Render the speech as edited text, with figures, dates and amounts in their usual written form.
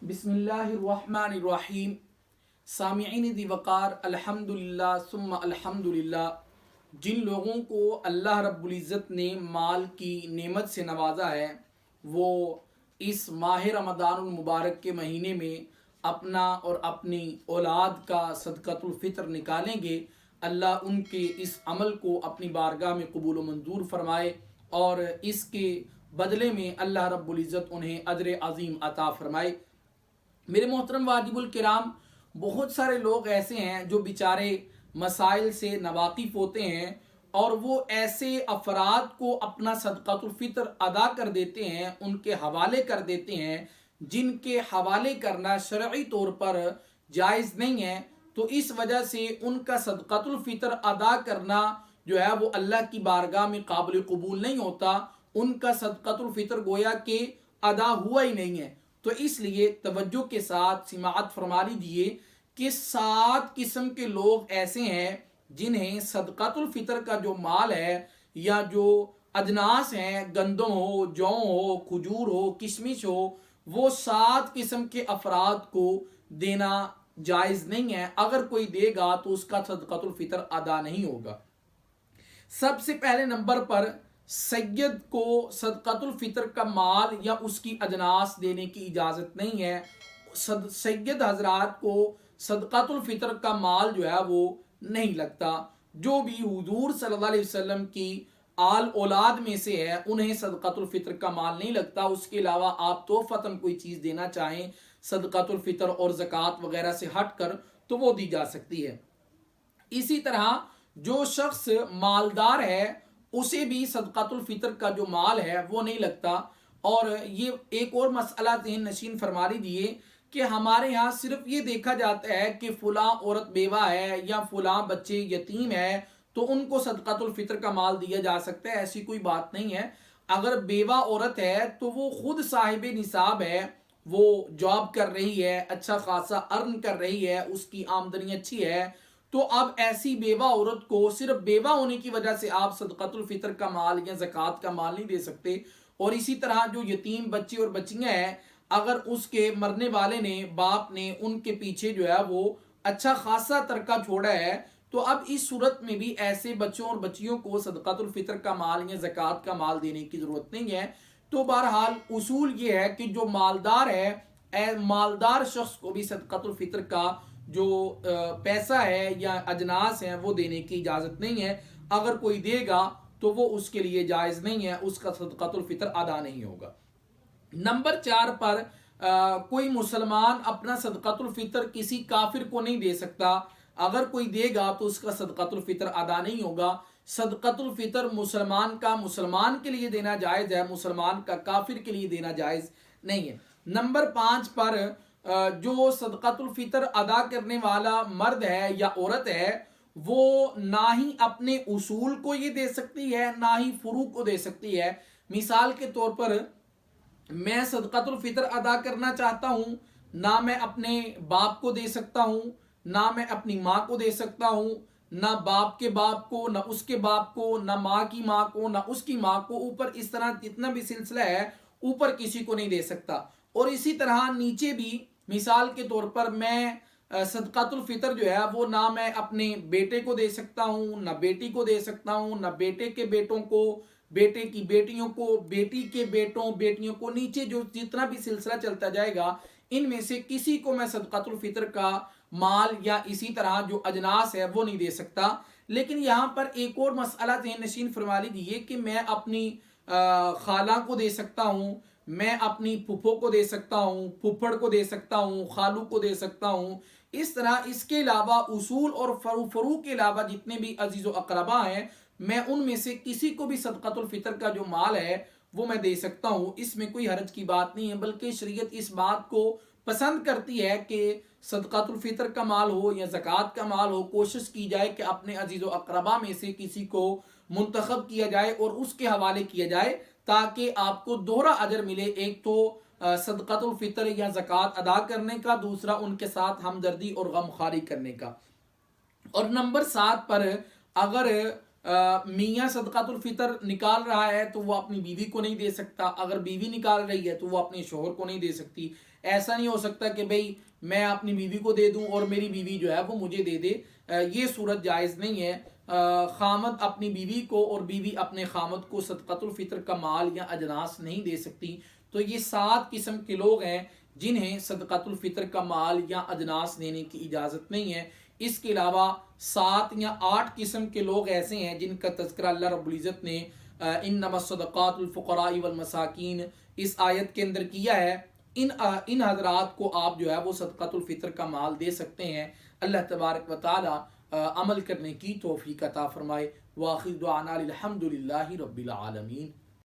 बिस्मिल्लाहिर्रहमानिर्रहीम। सामिईन दी वक़ार, अल्हम्दुलिल्लाह सुम्मा अल्हम्दुलिल्लाह। जिन लोगों को अल्लाह रब्बुल इज़्ज़त ने माल की नेमत से नवाजा है, वो इस माह रमज़ानुल मुबारक के महीने में अपना और अपनी औलाद का सदक़तुल फ़ितर निकालेंगे। अल्लाह उनके इस अमल को अपनी बारगाह में कबूल व मंजूर फरमाए और इसके बदले में अल्लाह रब्बुल इज़्ज़त उन्हें अजर अज़ीम अता फरमाए। मेरे मोहतरम वाजिबुल किराम, बहुत सारे लोग ऐसे हैं जो बेचारे मसाइल से नवाकिफ़ होते हैं और वो ऐसे अफराद को अपना सदक़तुल फ़ितर अदा कर देते हैं, उनके हवाले कर देते हैं जिनके हवाले करना शरई तौर पर जायज़ नहीं है। तो इस वजह से उनका सदक़तुल फ़ितर अदा करना जो है वो अल्लाह की बारगाह में काबिल कबूल नहीं होता। उनका सदक़तुल फ़ितर गोया के अदा हुआ ही नहीं है। तो इसलिए तवज्जो के साथ सिमाअत फरमा लीजिए कि 7 किस्म के लोग ऐसे हैं जिन्हें सदक़तुल फ़ितर का जो माल है या जो अजनास हैं, गंदम हो, जौ हो, खजूर हो, किशमिश हो, वो 7 किस्म के अफराद को देना जायज़ नहीं है। अगर कोई देगा तो उसका सदक़तुल फ़ितर अदा नहीं होगा। सबसे पहले नंबर पर सैयद को सदक़तुल फ़ितर का माल या उसकी अजनास देने की इजाज़त नहीं है। सैयद हजरात को सदक़तुल फ़ितर का माल जो है वो नहीं लगता। जो भी हुजूर सल्लल्लाहु अलैहि वसल्लम की आल औलाद में से है उन्हें सदक़तुल फ़ितर का माल नहीं लगता। उसके अलावा आप तोहफ़तन कोई चीज़ देना चाहें सदक़तुल फ़ितर और ज़कात वगैरह से हट कर तो वो दी जा सकती है। इसी तरह जो शख्स मालदार है उसे भी सदक़तुल फ़ितर का जो माल है वो नहीं लगता। और ये एक और मसला ज़हन नशीन फरमा लीजिए कि हमारे यहाँ सिर्फ ये देखा जाता है कि फ़लाँ औरत बेवा है या फ़लाँ बच्चे यतीम है तो उनको सदक़तुल फ़ितर का माल दिया जा सकता है। ऐसी कोई बात नहीं है। अगर बेवा औरत है तो वो खुद साहिब निसाब है, वो जॉब कर रही है, अच्छा खासा अर्न कर रही है, उसकी आमदनी अच्छी है, तो अब ऐसी बेवा औरत को सिर्फ बेवा होने की वजह से आप सदक़तुल फ़ितर का माल या ज़कात का माल नहीं दे सकते। और इसी तरह जो यतीम बच्चे और बच्चियां हैं, अगर उसके मरने वाले ने बाप ने उनके पीछे जो है वो अच्छा खासा तरका छोड़ा है तो अब इस सूरत में भी ऐसे बच्चों और बच्चियों को सदक़तुल फ़ितर का माल या ज़कात का माल देने की ज़रूरत नहीं है। तो बहरहाल उसूल ये है कि जो मालदार है, मालदार शख्स को भी सदक़तुल फ़ितर का जो पैसा है या अजनास हैं वो देने की इजाज़त नहीं है। अगर कोई देगा तो वो उसके लिए जायज़ नहीं है, उसका सदक़तुल फ़ितर अदा नहीं होगा। नंबर 4 पर कोई मुसलमान अपना सदक़तुल फ़ितर किसी काफिर को नहीं दे सकता। अगर कोई देगा तो उसका सदक़तुल फ़ितर अदा नहीं होगा। सदक़तुल फ़ितर मुसलमान का मुसलमान के लिए देना जायज़ है, मुसलमान का काफिर के लिए देना जायज़ नहीं है। नंबर 5 पर जो सदक़तुल फ़ितर अदा करने वाला मर्द है या औरत है वो ना ही अपने उसूल को ये दे सकती है ना ही फुरू को दे सकती है। मिसाल के तौर पर मैं सदक़तुल फ़ितर अदा करना चाहता हूँ, ना मैं अपने बाप को दे सकता हूँ, ना मैं अपनी माँ को दे सकता हूँ, ना बाप के बाप को, ना उसके बाप को, ना माँ की माँ को, ना उसकी माँ को, ऊपर इस तरह जितना भी सिलसिला है ऊपर किसी को नहीं दे सकता। और इसी तरह नीचे भी मिसाल के तौर पर मैं सदक़तुल फ़ितर जो है वो ना मैं अपने बेटे को दे सकता हूँ, ना बेटी को दे सकता हूँ, ना बेटे के बेटों को, बेटे की बेटियों को, बेटी के बेटों बेटियों को, नीचे जो जितना भी सिलसिला चलता जाएगा इनमें से किसी को मैं सदक़तुल फ़ितर का माल या इसी तरह जो अजनास है वो नहीं दे सकता। लेकिन यहाँ पर एक और मसला ज़हन नशीन फरमा लीजिए कि मैं अपनी खाला को दे सकता हूँ, मैं अपनी फुफो को दे सकता हूँ, फुफड़ को दे सकता हूँ, खालू को दे सकता हूँ। इस तरह इसके अलावा उसूल और फरू के अलावा जितने भी अजीज़ व अक़रबा हैं मैं उनमें से किसी को भी सदक़तुल फ़ितर का जो माल है वो मैं दे सकता हूँ। इसमें कोई हरज की बात नहीं है, बल्कि शरीयत इस बात को पसंद करती है कि सदक़तुल फ़ितर का माल हो या ज़कात का माल हो, कोशिश की जाए कि अपने अजीज़ व अक़रबा में से किसी को मुंतखब किया जाए और उसके हवाले किया जाए ताकि आपको दोहरा अजर मिले। एक तो सदक़तुल फ़ितर या ज़कात अदा करने का, दूसरा उनके साथ हमदर्दी और गमखारी करने का। और नंबर 7 पर अगर मियाँ सदक़तुल फ़ितर निकाल रहा है तो वो अपनी बीवी को नहीं दे सकता, अगर बीवी निकाल रही है तो वो अपने शोहर को नहीं दे सकती। ایسا نہیں ہو سکتا کہ بھئی میں اپنی بیوی کو دے دوں اور میری بیوی جو ہے وہ مجھے دے دے، یہ صورت جائز نہیں ہے۔ خامد اپنی بیوی کو اور بیوی اپنے خامد کو صدقۃ الفطر کا مال یا اجناس نہیں دے سکتی۔ تو یہ 7 قسم کے لوگ ہیں جنہیں صدقۃ الفطر کا مال یا اجناس دینے کی اجازت نہیں ہے۔ اس کے علاوہ 7 یا 8 قسم کے لوگ ایسے ہیں جن کا تذکرہ اللہ رب العزت نے انما الصدقات للفقراء والمساکین اس آیت کے اندر کیا ہے۔ ان حضرات کو آپ جو ہے وہ صدقۃ الفطر کا مال دے سکتے ہیں۔ اللہ تبارک و تعالی عمل کرنے کی توفیق عطا فرمائے۔ وآخر دعوانا الحمد للہ رب العالمین۔